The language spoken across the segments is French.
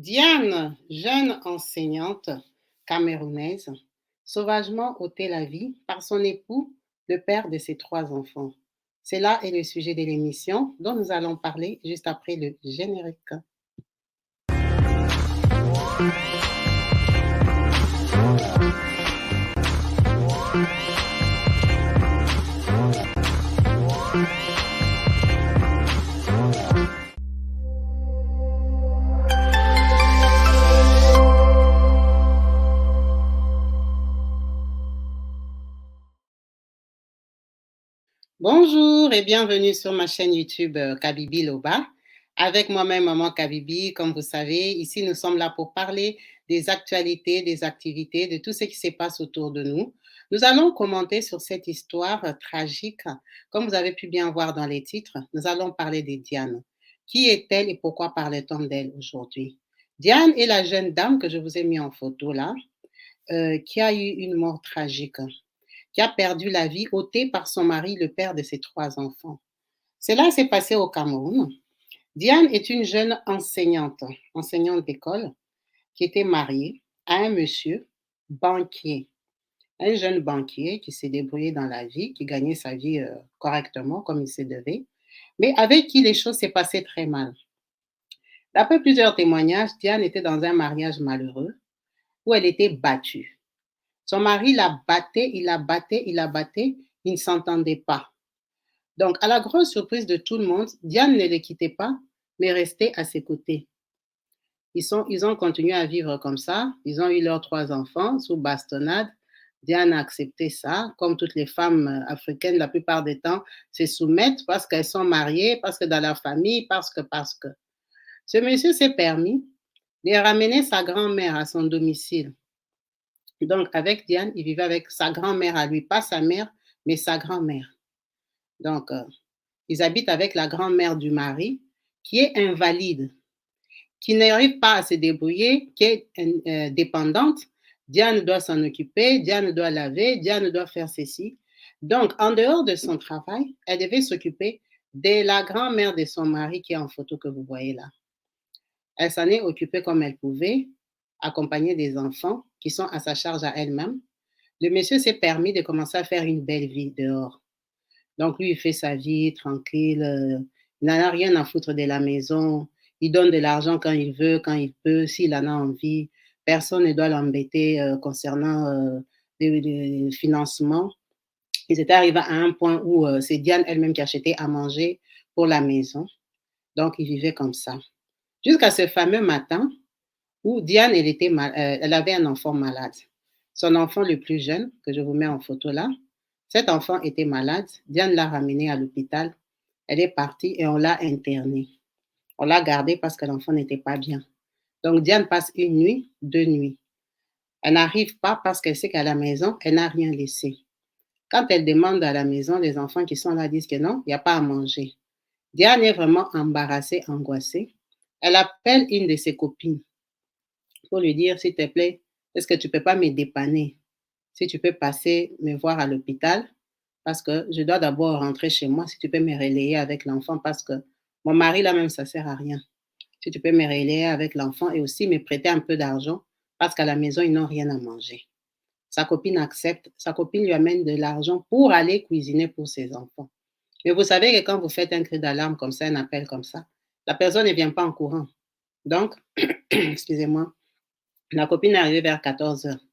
Diane, jeune enseignante camerounaise, sauvagement ôtée la vie par son époux, le père de ses 3 enfants. C'est là est le sujet de l'émission dont nous allons parler juste après le générique. Bonjour et bienvenue sur ma chaîne YouTube Kabibi Loba. Avec moi-même, Maman Kabibi, comme vous savez, ici nous sommes là pour parler des actualités, des activités, de tout ce qui se passe autour de nous. Nous allons commenter sur cette histoire tragique. Comme vous avez pu bien voir dans les titres, nous allons parler de Diane. Qui est-elle et pourquoi parle-t-on d'elle aujourd'hui? Diane est la jeune dame que je vous ai mis en photo là, qui a eu une mort tragique, qui a perdu la vie ôtée par son mari, le père de ses 3 enfants. Cela s'est passé au Cameroun. Diane est une jeune enseignante d'école, qui était mariée à un monsieur banquier, un jeune banquier qui s'est débrouillé dans la vie, qui gagnait sa vie correctement comme il se devait, mais avec qui les choses s'est passées très mal. D'après plusieurs témoignages, Diane était dans un mariage malheureux où elle était battue. Son mari la battait, il ne s'entendait pas. Donc, à la grosse surprise de tout le monde, Diane ne le quittait pas, mais restait à ses côtés. Ils ont continué à vivre comme ça. Ils ont eu leurs 3 enfants sous bastonnade. Diane a accepté ça, comme toutes les femmes africaines, la plupart des temps, se soumettent parce qu'elles sont mariées, parce que dans la famille, parce que. Ce monsieur s'est permis de ramener sa grand-mère à son domicile. Donc, avec Diane, il vivait avec sa grand-mère à lui, pas sa mère, mais sa grand-mère. Donc, ils habitent avec la grand-mère du mari, qui est invalide, qui n'arrive pas à se débrouiller, qui est dépendante. Diane doit s'en occuper, Diane doit laver, Diane doit faire ceci. Donc, en dehors de son travail, elle devait s'occuper de la grand-mère de son mari qui est en photo que vous voyez là. Elle s'en est occupée comme elle pouvait, accompagnée des enfants qui sont à sa charge à elle-même. Le monsieur s'est permis de commencer à faire une belle vie dehors. Donc, lui, il fait sa vie tranquille. Il n'en a rien à foutre de la maison. Il donne de l'argent quand il veut, quand il peut, s'il en a envie. Personne ne doit l'embêter concernant le financement. Ils étaient arrivés à un point où c'est Diane elle-même qui achetait à manger pour la maison. Donc, ils vivaient comme ça. Jusqu'à ce fameux matin où Diane, elle avait un enfant malade. Son enfant le plus jeune, que je vous mets en photo là, cet enfant était malade. Diane l'a ramené à l'hôpital. Elle est partie et on l'a internée. On l'a gardée parce que l'enfant n'était pas bien. Donc, Diane passe une nuit, 2 nuits. Elle n'arrive pas parce qu'elle sait qu'à la maison, elle n'a rien laissé. Quand elle demande à la maison, les enfants qui sont là disent que non, il n'y a pas à manger. Diane est vraiment embarrassée, angoissée. Elle appelle une de ses copines pour lui dire, s'il te plaît, est-ce que tu ne peux pas me dépanner? Si tu peux passer me voir à l'hôpital, parce que je dois d'abord rentrer chez moi, si tu peux me relayer avec l'enfant, parce que mon mari, là même, ça ne sert à rien. Si tu peux me relayer avec l'enfant et aussi me prêter un peu d'argent, parce qu'à la maison, ils n'ont rien à manger. Sa copine accepte, sa copine lui amène de l'argent pour aller cuisiner pour ses enfants. Mais vous savez que quand vous faites un cri d'alarme comme ça, un appel comme ça, la personne ne vient pas en courant. Donc, excusez-moi, la copine est arrivée vers 14 heures.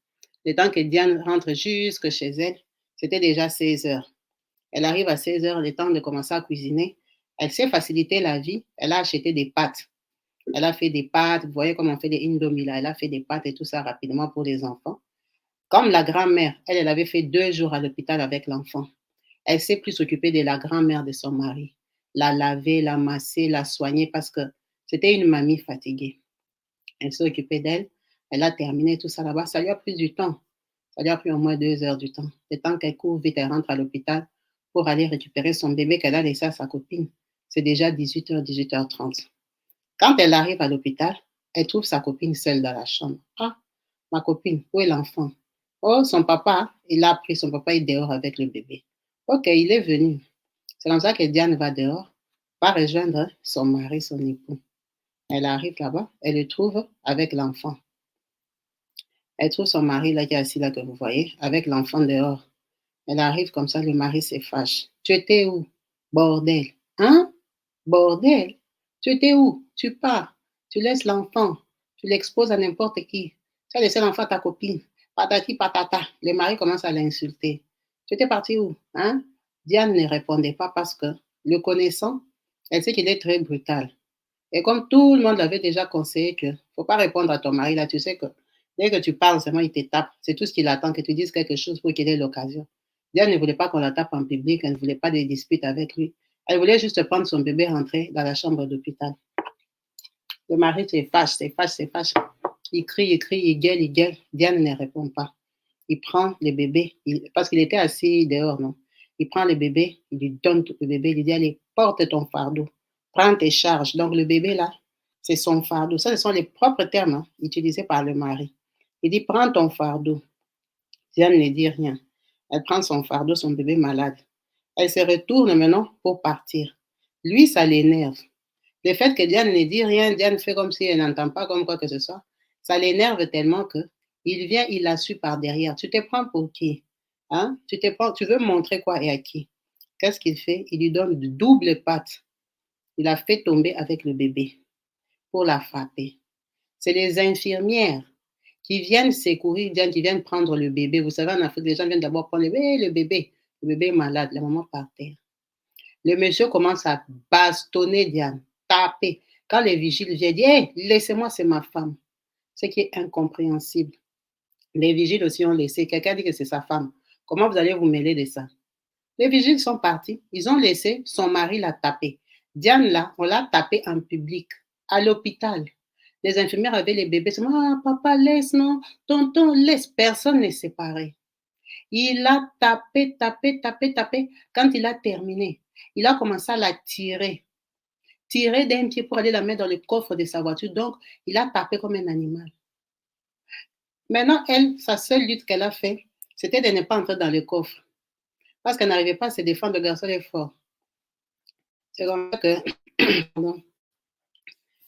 Le temps que Diane rentre jusque chez elle, c'était déjà 16 heures. Elle arrive à 16 heures, le temps de commencer à cuisiner. Elle s'est facilité la vie. Elle a acheté des pâtes. Elle a fait des pâtes. Vous voyez comment on fait des indomie là. Elle a fait des pâtes et tout ça rapidement pour les enfants. Comme la grand-mère, elle avait fait 2 jours à l'hôpital avec l'enfant. Elle s'est plus occupée de la grand-mère de son mari. La laver, la masser, la soigner parce que c'était une mamie fatiguée. Elle s'est occupée d'elle. Elle a terminé tout ça là-bas. Ça lui a pris du temps. Ça lui a pris au moins 2 heures du temps. Le temps qu'elle court vite, elle rentre à l'hôpital pour aller récupérer son bébé qu'elle a laissé à sa copine. C'est déjà 18h, 18h30. Quand elle arrive à l'hôpital, elle trouve sa copine seule dans la chambre. Ah, ma copine, où est l'enfant? Oh, son papa, il a pris son papa, il est dehors avec le bébé. Ok, il est venu. C'est comme ça que Diane va dehors, va rejoindre son mari, son époux. Elle arrive là-bas, elle le trouve avec l'enfant. Elle trouve son mari là qui est assis là que vous voyez, avec l'enfant dehors. Elle arrive comme ça, le mari se fâche. Tu étais où? Bordel. Hein? Bordel. Tu étais où? Tu pars. Tu laisses l'enfant. Tu l'exposes à n'importe qui. Tu as laissé l'enfant à ta copine. Patati patata. Le mari commence à l'insulter. Tu étais parti où? Hein? Diane ne répondait pas parce que, le connaissant, elle sait qu'il est très brutal. Et comme tout le monde l'avait déjà conseillé que faut pas répondre à ton mari, là, tu sais que dès que tu parles seulement, il te tape. C'est tout ce qu'il attend, que tu dises quelque chose pour qu'il ait l'occasion. Diane ne voulait pas qu'on la tape en public, elle ne voulait pas de disputes avec lui. Elle voulait juste prendre son bébé, rentrer dans la chambre d'hôpital. Le mari se fâche, se fâche, se fâche. Il crie, il gueule, il gueule. Diane ne répond pas. Il prend le bébé, parce qu'il était assis dehors, non? Il prend le bébé, il lui donne le bébé, il lui dit, allez, porte ton fardeau, prends tes charges. Donc le bébé là, c'est son fardeau. Ça, ce sont les propres termes hein, utilisés par le mari. Il dit, prends ton fardeau. Diane ne dit rien. Elle prend son fardeau, son bébé malade. Elle se retourne maintenant pour partir. Lui, ça l'énerve. Le fait que Diane ne dit rien, Diane fait comme si elle n'entend pas, comme quoi que ce soit, ça l'énerve tellement que il vient, il la suit par derrière. Tu te prends pour qui? Hein? Tu veux montrer quoi et à qui? Qu'est-ce qu'il fait? Il lui donne de double patte. Il la fait tomber avec le bébé pour la frapper. C'est les infirmières qui viennent secourir Diane, qui viennent prendre le bébé. Vous savez, en Afrique, les gens viennent d'abord prendre le bébé. Le bébé est malade, la maman par terre. Le monsieur commence à bastonner Diane, taper. Quand les vigiles viennent, dire hey, laissez-moi, c'est ma femme. Ce qui est incompréhensible. Les vigiles aussi ont laissé. Quelqu'un dit que c'est sa femme. Comment vous allez vous mêler de ça? Les vigiles sont partis. Ils ont laissé son mari la taper. Diane, là, on l'a tapée en public, à l'hôpital. Les infirmières avaient les bébés. Ah, papa, laisse, non. Tonton, laisse. Personne n'est séparé. Il a tapé, tapé, tapé, tapé. Quand il a terminé, il a commencé à la tirer d'un pied pour aller la mettre dans le coffre de sa voiture. Donc, il a tapé comme un animal. Maintenant, elle, sa seule lutte qu'elle a fait, c'était de ne pas entrer dans le coffre. Parce qu'elle n'arrivait pas à se défendre, le garçon est fort. C'est comme ça que, pardon,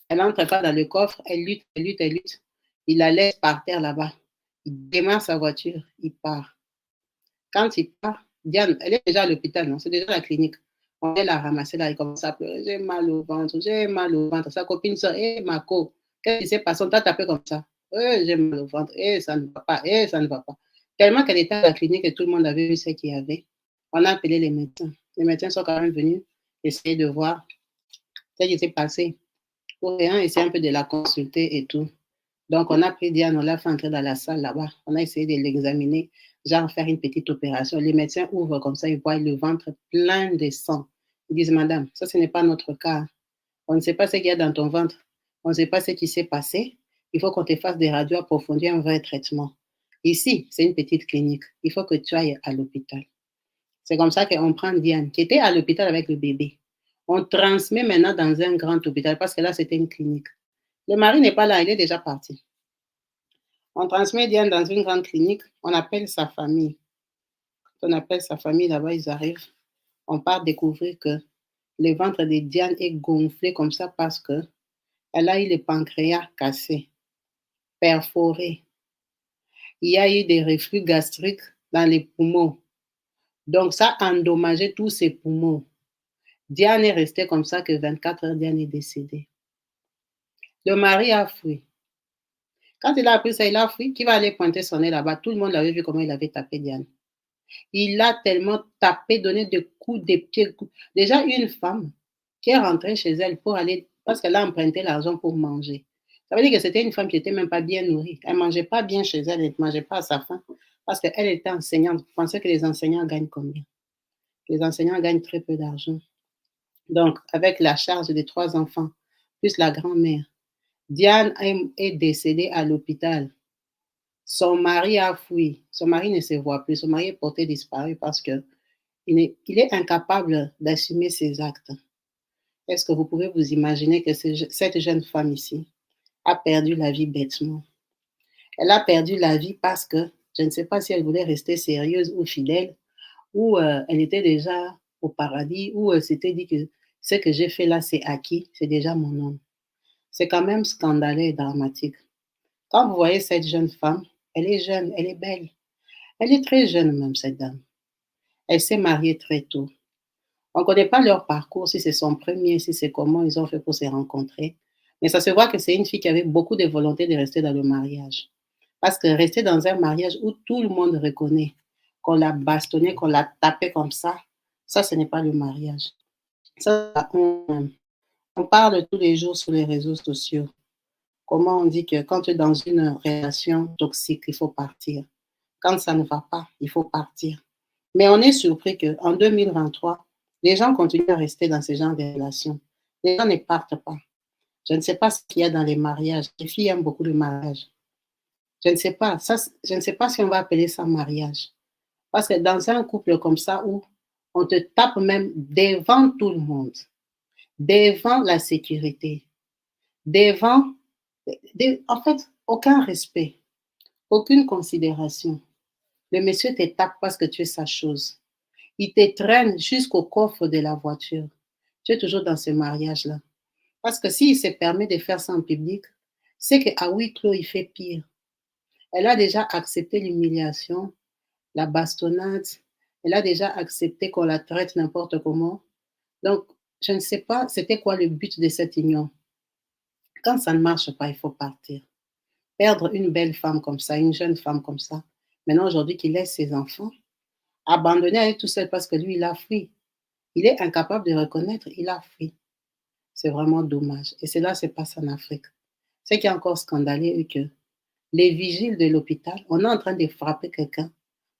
elle n'entre pas dans le coffre, elle lutte, elle lutte, elle lutte. Il la laisse par terre là-bas. Il démarre sa voiture, il part. Quand il part, Diane, elle est déjà à l'hôpital, non? C'est déjà la clinique. On vient la ramasser là, il commence à pleurer. J'ai mal au ventre, j'ai mal au ventre. Sa copine sort, hé, Marco, qu'est-ce qui s'est passé? On t'a tapé comme ça. J'ai mal au ventre, ça ne va pas, ça ne va pas. Tellement qu'elle était à la clinique et tout le monde avait vu ce qu'il y avait. On a appelé les médecins. Les médecins sont quand même venus essayer de voir ce qui s'est passé. Pour rien, essayer un peu de la consulter et tout. Donc, on a pris Diane, on l'a fait entrer dans la salle là-bas. On a essayé de l'examiner, genre faire une petite opération. Les médecins ouvrent comme ça, ils voient le ventre plein de sang. Ils disent, madame, ça, ce n'est pas notre cas. On ne sait pas ce qu'il y a dans ton ventre. On ne sait pas ce qui s'est passé. Il faut qu'on te fasse des radios approfondies, un vrai traitement. Ici, c'est une petite clinique. Il faut que tu ailles à l'hôpital. C'est comme ça qu'on prend Diane, qui était à l'hôpital avec le bébé. On transmet maintenant dans un grand hôpital parce que là, c'était une clinique. Le mari n'est pas là, il est déjà parti. On transmet Diane dans une grande clinique, on appelle sa famille. Quand on appelle sa famille là-bas, ils arrivent. On part découvrir que le ventre de Diane est gonflé comme ça parce que elle a eu le pancréas cassé, perforé. Il y a eu des reflux gastriques dans les poumons. Donc, ça a endommagé tous ses poumons. Diane est restée comme ça que 24 heures, Diane est décédée. Le mari a fui. Quand il a appris ça, il a fui. Qui va aller pointer son nez là-bas? Tout le monde l'avait vu comment il avait tapé Diane. Il a tellement tapé, donné des coups de pied. Déjà, une femme qui est rentrée chez elle pour aller, parce qu'elle a emprunté l'argent pour manger. Ça veut dire que c'était une femme qui n'était même pas bien nourrie. Elle ne mangeait pas bien chez elle, elle ne mangeait pas à sa faim, parce qu'elle était enseignante. Vous pensez que les enseignants gagnent combien? Les enseignants gagnent très peu d'argent. Donc, avec la charge des 3 enfants, plus la grand-mère, Diane est décédée à l'hôpital. Son mari a fui. Son mari ne se voit plus. Son mari est porté disparu parce que il est incapable d'assumer ses actes. Est-ce que vous pouvez vous imaginer que cette jeune femme ici a perdu la vie bêtement? Elle a perdu la vie parce que je ne sais pas si elle voulait rester sérieuse ou fidèle, ou elle était déjà au paradis, ou elle s'était dit que ce que j'ai fait là, c'est acquis, c'est déjà mon homme. C'est quand même scandaleux et dramatique. Quand vous voyez cette jeune femme, elle est jeune, elle est belle. Elle est très jeune même, cette dame. Elle s'est mariée très tôt. On ne connaît pas leur parcours, si c'est son premier, si c'est comment ils ont fait pour se rencontrer. Mais ça se voit que c'est une fille qui avait beaucoup de volonté de rester dans le mariage. Parce que rester dans un mariage où tout le monde reconnaît qu'on l'a bastonné, qu'on l'a tapé comme ça, ce n'est pas le mariage. Ça, on parle tous les jours sur les réseaux sociaux. Comment on dit que quand tu es dans une relation toxique, il faut partir. Quand ça ne va pas, il faut partir. Mais on est surpris qu'en 2023, les gens continuent à rester dans ce genre de relations. Les gens ne partent pas. Je ne sais pas ce qu'il y a dans les mariages. Les filles aiment beaucoup le mariage. Je ne sais pas. Ça, je ne sais pas si on va appeler ça mariage. Parce que dans un couple comme ça, où on te tape même devant tout le monde, devant la sécurité, devant, en fait, aucun respect, aucune considération. Le monsieur te tape parce que tu es sa chose. Il te traîne jusqu'au coffre de la voiture. Tu es toujours dans ce mariage-là. Parce que s'il se permet de faire ça en public, c'est qu'à huis clos, il fait pire. Elle a déjà accepté l'humiliation, la bastonnade. Elle a déjà accepté qu'on la traite n'importe comment. Donc, je ne sais pas c'était quoi le but de cette union. Quand ça ne marche pas, il faut partir. Perdre une belle femme comme ça, une jeune femme comme ça, maintenant aujourd'hui qu'il laisse ses enfants, abandonner à elle tout seul parce que lui, il a fui. Il est incapable de reconnaître, il a fui. C'est vraiment dommage. Et cela se passe en Afrique. Ce qui est encore scandaleux est que les vigiles de l'hôpital, on est en train de frapper quelqu'un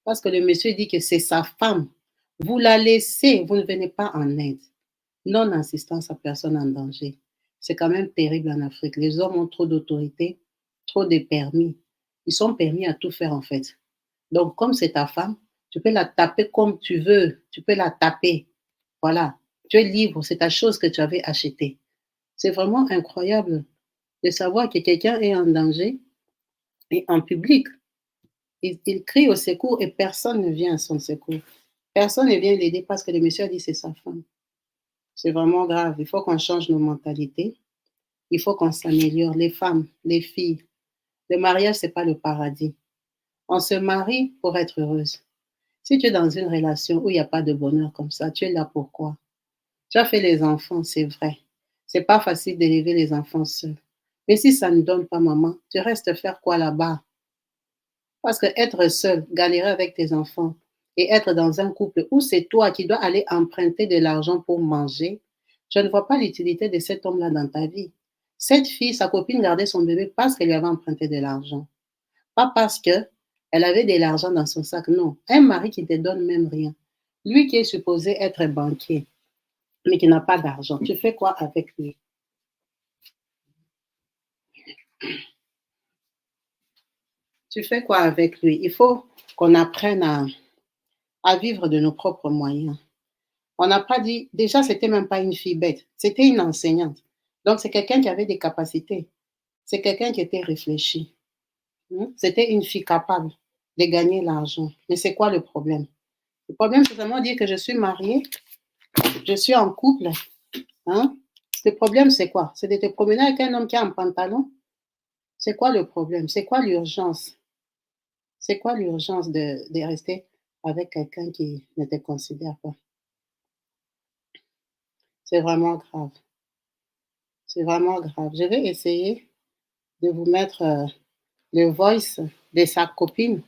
parce que le monsieur dit que c'est sa femme. Vous la laissez, vous ne venez pas en aide. Non-assistance à personne en danger. C'est quand même terrible en Afrique. Les hommes ont trop d'autorité, trop de permis. Ils sont permis à tout faire en fait. Donc, comme c'est ta femme, tu peux la taper comme tu veux. Tu peux la taper. Voilà. Tu es libre. C'est ta chose que tu avais achetée. C'est vraiment incroyable de savoir que quelqu'un est en danger et en public. Il crie au secours et personne ne vient à son secours. Personne ne vient l'aider parce que le monsieur a dit c'est sa femme. C'est vraiment grave. Il faut qu'on change nos mentalités. Il faut qu'on s'améliore. Les femmes, les filles, le mariage, c'est pas le paradis. On se marie pour être heureuse. Si tu es dans une relation où il n'y a pas de bonheur comme ça, tu es là pourquoi? Tu as fait les enfants, c'est vrai. C'est pas facile d'élever les enfants seuls. Mais si ça ne donne pas maman, tu restes faire quoi là-bas? Parce que être seul, galérer avec tes enfants et être dans un couple où c'est toi qui dois aller emprunter de l'argent pour manger, je ne vois pas l'utilité de cet homme-là dans ta vie. Cette fille, sa copine gardait son bébé parce qu'elle lui avait emprunté de l'argent. Pas parce que elle avait de l'argent dans son sac, non. Un mari qui ne te donne même rien. Lui qui est supposé être banquier, mais qui n'a pas d'argent. Tu fais quoi avec lui? Tu fais quoi avec lui? Il faut qu'on apprenne à vivre de nos propres moyens. On n'a pas dit, déjà, c'était même pas une fille bête, c'était une enseignante. Donc, c'est quelqu'un qui avait des capacités. C'est quelqu'un qui était réfléchi. C'était une fille capable de gagner l'argent. Mais c'est quoi le problème? Le problème, c'est vraiment dire que je suis mariée, je suis en couple. Hein? Le problème, c'est quoi? C'est de te promener avec un homme qui a un pantalon? C'est quoi le problème? C'est quoi l'urgence? C'est quoi l'urgence de rester avec quelqu'un qui ne te considère pas? C'est vraiment grave. C'est vraiment grave. Je vais essayer de vous mettre le voice de sa copine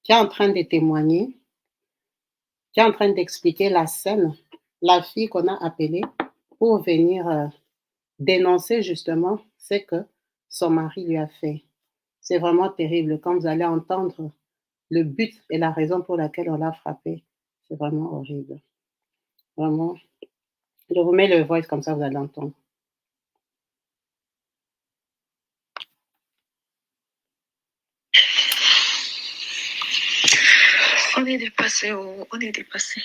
qui est en train de témoigner, qui est en train d'expliquer la scène, la fille qu'on a appelée pour venir dénoncer justement ce que son mari lui a fait. C'est vraiment terrible. Quand vous allez entendre le but et la raison pour laquelle on l'a frappé, c'est vraiment horrible. Vraiment. Je vous mets le voice comme ça, vous allez entendre. On est dépassé, on est dépassé.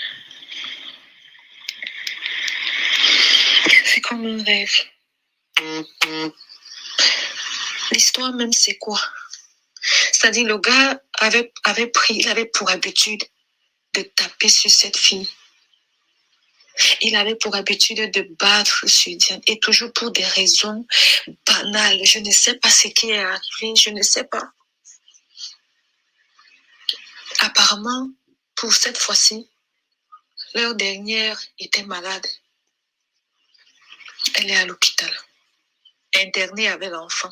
C'est comme un rêve. L'histoire même, c'est quoi? C'est-à-dire, le gars il avait pour habitude de taper sur cette fille. Il avait pour habitude de battre sur Diane, et toujours pour des raisons banal. Je ne sais pas ce qui est arrivé, je ne sais pas. Apparemment, pour cette fois-ci, leur dernière était malade. Elle est à l'hôpital, internée avec l'enfant.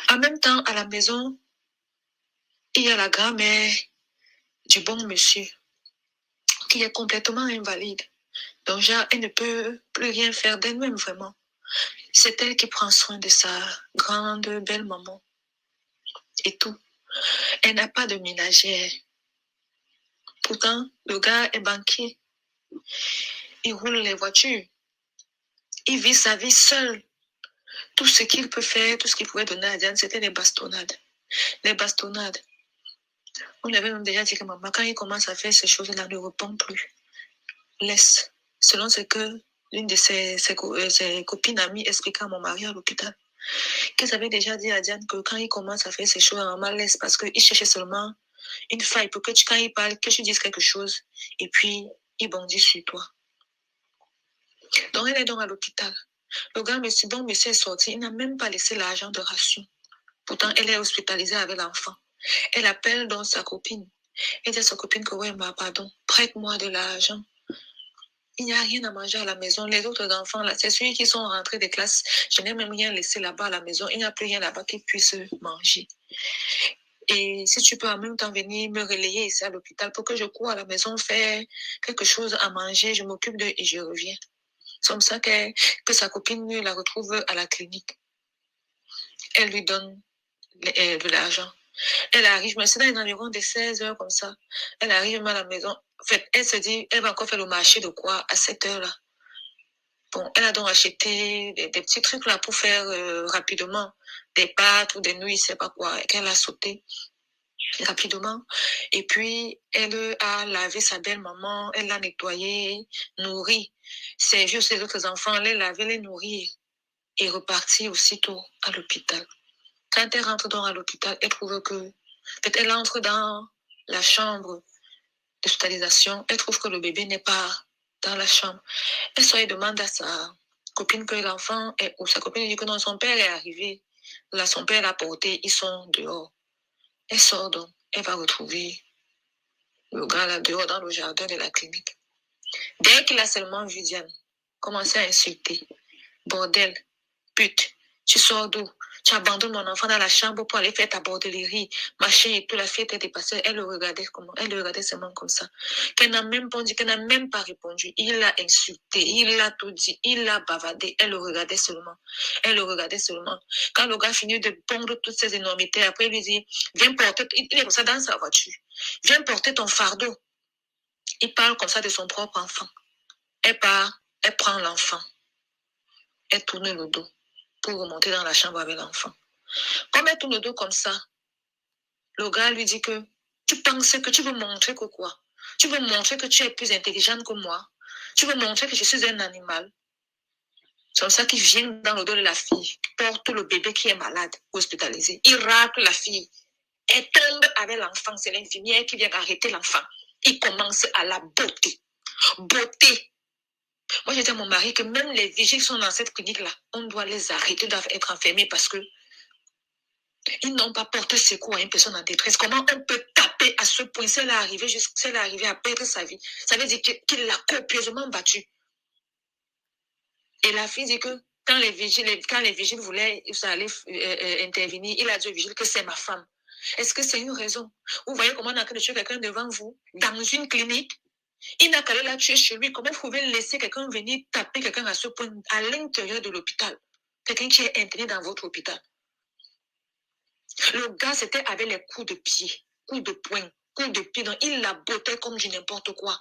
En même temps, à la maison, il y a la grand-mère du bon monsieur qui est complètement invalide. Donc, genre, elle ne peut plus rien faire d'elle-même, vraiment. C'est elle qui prend soin de sa grande, belle maman et tout. Elle n'a pas de ménagère. Pourtant, le gars est banquier. Il roule les voitures. Il vit sa vie seul. Tout ce qu'il peut faire, tout ce qu'il pouvait donner à Diane, c'était les bastonnades. Les bastonnades. On avait même déjà dit que maman, quand il commence à faire ces choses-là, ne répond plus. Laisse. Selon ce que l'une de ses copines amies expliquait à mon mari à l'hôpital. Qu'elles avaient déjà dit à Diane que quand il commence à faire ces choses, maman laisse parce qu'il cherchait seulement une faille pour que quand il parle, que tu dises quelque chose et puis il bondit sur toi. Donc elle est donc à l'hôpital. Le gars, monsieur est sorti, il n'a même pas laissé l'argent de ration. Pourtant, elle est hospitalisée avec l'enfant. Elle appelle donc sa copine. Elle dit à sa copine que ouais, pardon, prête-moi de l'argent. Il n'y a rien à manger à la maison. Les autres enfants, là, c'est ceux qui sont rentrés des classes. Je n'ai même rien laissé là-bas à la maison. Il n'y a plus rien là-bas qu'ils puissent manger. Et si tu peux en même temps venir me relayer ici à l'hôpital pour que je cours à la maison faire quelque chose à manger, je m'occupe d'eux et je reviens. C'est comme ça que sa copine la retrouve à la clinique. Elle lui donne de l'argent. Elle arrive, mais c'est dans les environs de 16 heures comme ça. Elle arrive à la maison. En fait, elle se dit, elle va encore faire le marché de quoi à cette heure-là. Bon, elle a donc acheté des petits trucs là pour faire rapidement des pâtes ou des nouilles, je ne sais pas quoi, qu'elle a sauté rapidement. Et puis, elle a lavé sa belle-maman, elle l'a nettoyée, nourrie, servi aussi les autres enfants, les laver, les nourrir et repartir aussitôt à l'hôpital. Quand elle rentre donc à l'hôpital, elle trouve que, elle entre dans la chambre d'hospitalisation, elle trouve que le bébé n'est pas dans la chambre. Elle sort et demande à sa copine que l'enfant est où. Sa copine dit que non, son père est arrivé. Là, son père l'a porté, ils sont dehors. Elle sort donc, elle va retrouver le gars là dehors dans le jardin de la clinique. Dès qu'il a seulement vu Diane, commencer à insulter. Bordel, pute, tu sors d'où? Tu abandonnes mon enfant dans la chambre pour aller faire ta bordellerie, machin et tout. La fille était dépassée. Elle le regardait comment? Elle le regardait seulement comme ça. Qu'elle n'a même pas dit, qu'elle n'a même pas répondu. Il l'a insulté, il l'a tout dit, il l'a bavardé. Elle le regardait seulement. Elle le regardait seulement. Quand le gars finit de pondre toutes ces énormités, après il lui dit, viens porter, il est comme ça dans sa voiture. Viens porter ton fardeau. Il parle comme ça de son propre enfant. Elle part, elle prend l'enfant. Elle tourne le dos pour remonter dans la chambre avec l'enfant. Comme elle tourne le dos comme ça, le gars lui dit que tu penses que tu veux montrer que quoi? Tu veux montrer que tu es plus intelligente que moi? Tu veux montrer que je suis un animal? C'est comme ça qu'il vient dans le dos de la fille, porte le bébé qui est malade, hospitalisé. Il racle la fille. Elle tombe avec l'enfant. C'est l'infirmière qui vient arrêter l'enfant. Il commence à la botter. Botter. Moi, j'ai dit à mon mari que même les vigiles qui sont dans cette clinique-là, on doit les arrêter, doivent être enfermés parce que ils n'ont pas porté secours à une personne en détresse. Comment on peut taper à ce point? Si elle est arrivée à perdre sa vie, ça veut dire qu'il l'a copieusement battue. Et la fille dit que quand les vigiles voulaient aller intervenir, il a dit aux vigiles que c'est ma femme. Est-ce que c'est une raison? Vous voyez comment on a tué quelqu'un devant vous, dans une clinique? Il n'a qu'à la tuer chez lui. Comment vous pouvez laisser quelqu'un venir taper quelqu'un à ce point, à l'intérieur de l'hôpital? Quelqu'un qui est interné dans votre hôpital. Le gars, c'était avec les coups de pied, coups de poing, coups de pied. Donc, il la bottait comme du n'importe quoi.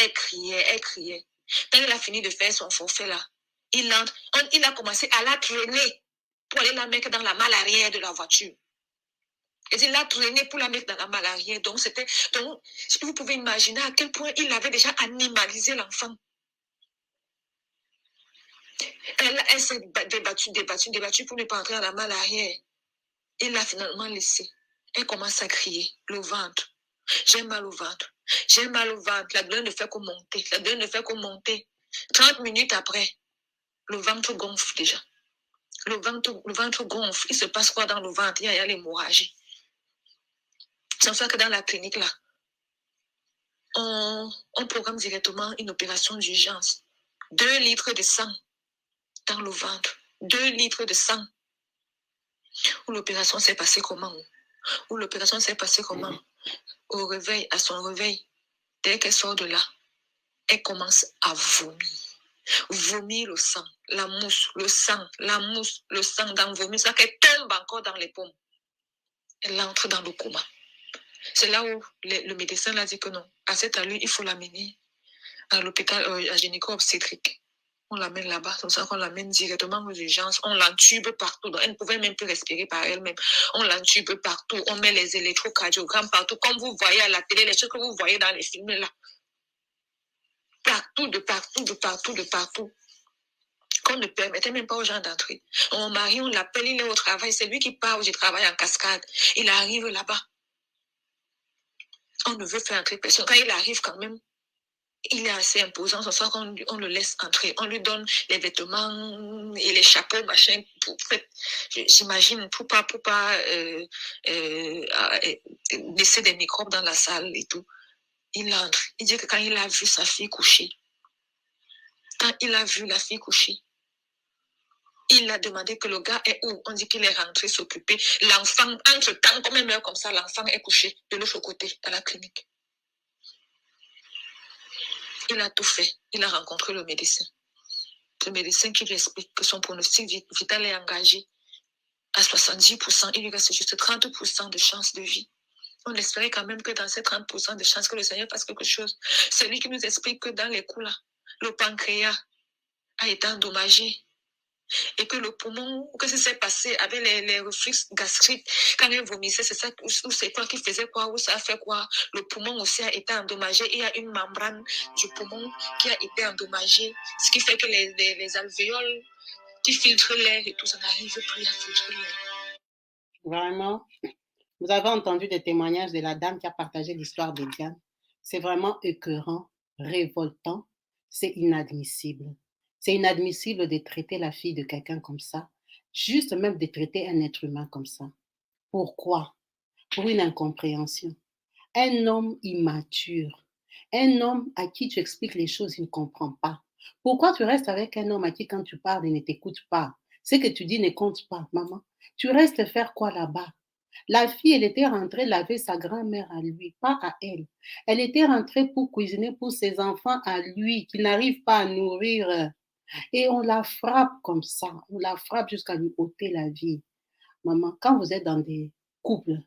Elle criait, elle criait. Quand il a fini de faire son forfait là, il a commencé à la traîner pour aller la mettre dans la malle arrière de la voiture. Et il l'a traîné pour la mettre dans la malle arrière. Donc, vous pouvez imaginer à quel point il avait déjà animalisé l'enfant. Elle s'est débattue pour ne pas entrer dans la malle arrière. Il l'a finalement laissé. Elle commence à crier, le ventre. J'ai mal au ventre. J'ai mal au ventre. La douleur ne fait que monter. La douleur ne fait que monter. 30 minutes après, Le ventre gonfle déjà. Le ventre gonfle. Il se passe quoi dans le ventre? Il y a l'hémorragie. C'est pour ça que dans la clinique, là, on programme directement une opération d'urgence. 2 litres de sang dans le ventre. 2 litres de sang. Où l'opération s'est passée comment? Où l'opération s'est passée comment? Au réveil, à son réveil, dès qu'elle sort de là, elle commence à vomir. Vomir le sang, la mousse, le sang, la mousse, le sang dans le vomi. Ça qu'elle tombe encore dans les pommes. Elle entre dans le coma. C'est là où le médecin l'a dit que non. À cette allure, il faut l'amener à l'hôpital, à gynéco-obstétrique. On l'amène là-bas, c'est ça qu'on l'amène directement aux urgences. On l'entube partout. Donc, elle ne pouvait même plus respirer par elle-même. On l'entube partout. On met les électrocardiogrammes partout. Comme vous voyez à la télé, les choses que vous voyez dans les films là. Partout, de partout, de partout, de partout. Qu'on ne permettait même pas aux gens d'entrer. Mon mari, on l'appelle, il est au travail. C'est lui qui part où je travaille en cascade. Il arrive là-bas. On ne veut faire entrer personne. Quand il arrive quand même, il est assez imposant, c'est ça qu'on on le laisse entrer. On lui donne les vêtements et les chapeaux, machin, j'imagine, pour pas laisser des microbes dans la salle et tout. Il entre. Il dit que quand il a vu sa fille coucher, quand il a vu la fille coucher, il a demandé que le gars est où? On dit qu'il est rentré s'occuper. L'enfant, entre-temps, comme une heure comme ça, l'enfant est couché de l'autre côté, à la clinique. Il a tout fait. Il a rencontré le médecin. Le médecin qui lui explique que son pronostic vital est engagé à 70%. Il lui reste juste 30% de chance de vie. On espérait quand même que dans ces 30% de chance que le Seigneur fasse quelque chose. C'est lui qui nous explique que dans les coups là, le pancréas a été endommagé. Et que le poumon, que ce s'est passé avec les reflux gastriques, quand elle vomissait, c'est ça, ou c'est quoi qui faisait quoi, ou ça a fait quoi. Le poumon aussi a été endommagé. Il y a une membrane du poumon qui a été endommagée, ce qui fait que les alvéoles qui filtrent l'air et tout, ça n'arrive plus à filtrer l'air. Vraiment, vous avez entendu des témoignages de la dame qui a partagé l'histoire de Diane. C'est vraiment écœurant, révoltant, c'est inadmissible. C'est inadmissible de traiter la fille de quelqu'un comme ça, juste même de traiter un être humain comme ça. Pourquoi? Pour une incompréhension. Un homme immature, un homme à qui tu expliques les choses, il ne comprend pas. Pourquoi tu restes avec un homme à qui, quand tu parles, il ne t'écoute pas? Ce que tu dis ne compte pas, maman. Tu restes faire quoi là-bas? La fille, elle était rentrée laver sa grand-mère à lui, pas à elle. Elle était rentrée pour cuisiner pour ses enfants à lui, qui n'arrivent pas à nourrir. Et on la frappe comme ça. On la frappe jusqu'à lui ôter la vie. Maman, quand vous êtes dans des couples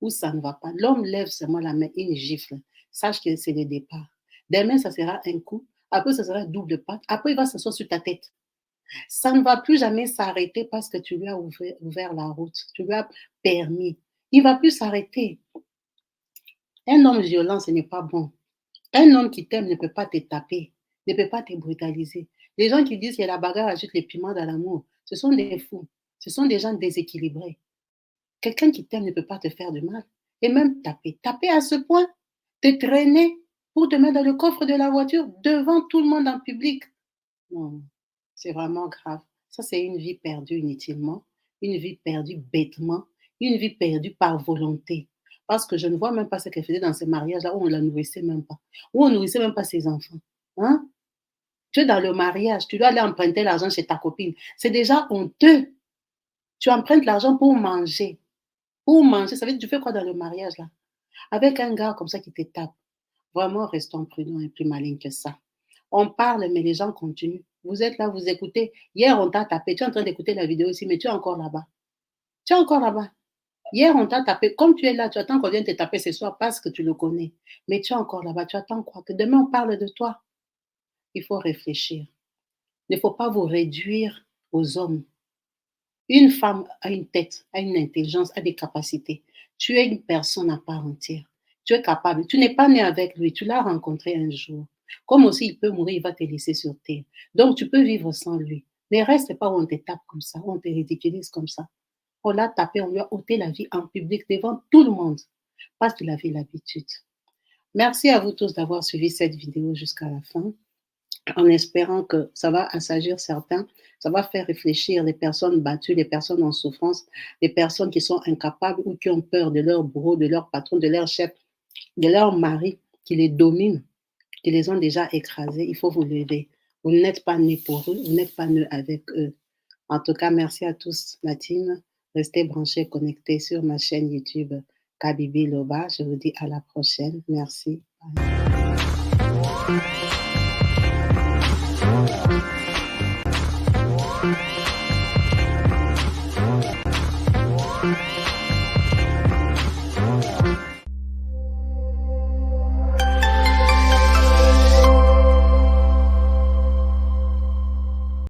où ça ne va pas, l'homme lève seulement la main, il gifle. Sache que c'est le départ. Demain, ça sera un coup. Après, ça sera double patte. Après, il va s'asseoir sur ta tête. Ça ne va plus jamais s'arrêter parce que tu lui as ouvert la route. Tu lui as permis. Il ne va plus s'arrêter. Un homme violent, ce n'est pas bon. Un homme qui t'aime ne peut pas te taper, ne peut pas te brutaliser. Les gens qui disent que la bagarre ajoute les piments dans l'amour, ce sont des fous. Ce sont des gens déséquilibrés. Quelqu'un qui t'aime ne peut pas te faire de mal. Et même taper. Taper à ce point, te traîner pour te mettre dans le coffre de la voiture devant tout le monde en public. Non, c'est vraiment grave. Ça, c'est une vie perdue inutilement, une vie perdue bêtement, une vie perdue par volonté. Parce que je ne vois même pas ce qu'elle faisait dans ce mariage-là où on ne la nourrissait même pas, où on ne nourrissait même pas ses enfants. Hein? Tu es dans le mariage, tu dois aller emprunter l'argent chez ta copine. C'est déjà honteux. Tu empruntes l'argent pour manger. Pour manger, ça veut dire tu fais quoi dans le mariage là? Avec un gars comme ça qui te tape. Vraiment, restons prudents et plus malins que ça. On parle, mais les gens continuent. Vous êtes là, vous écoutez. Hier, on t'a tapé. Tu es en train d'écouter la vidéo aussi, mais tu es encore là-bas. Tu es encore là-bas. Hier, on t'a tapé. Comme tu es là, tu attends qu'on vienne te taper ce soir parce que tu le connais. Mais tu es encore là-bas. Tu attends quoi? Que demain, on parle de toi. Il faut réfléchir. Il ne faut pas vous réduire aux hommes. Une femme a une tête, a une intelligence, a des capacités. Tu es une personne à part entière. Tu es capable. Tu n'es pas né avec lui. Tu l'as rencontré un jour. Comme aussi il peut mourir, il va te laisser sur terre. Donc tu peux vivre sans lui. Ne reste pas où on te tape comme ça, où on te ridiculise comme ça. On l'a tapé, on lui a ôté la vie en public devant tout le monde parce qu'il avait l'habitude. Merci à vous tous d'avoir suivi cette vidéo jusqu'à la fin. en espérant que ça va assagir certains, ça va faire réfléchir les personnes battues, les personnes en souffrance, les personnes qui sont incapables ou qui ont peur de leur bourreau, de leur patron, de leur chef, de leur mari qui les domine, qui les ont déjà écrasés. Il faut vous lever. Vous n'êtes pas nés pour eux, vous n'êtes pas nés avec eux. En tout cas, merci à tous, la team. Restez branchés, connectés sur ma chaîne YouTube Kabibi Loba. Je vous dis à la prochaine. Merci. Bye.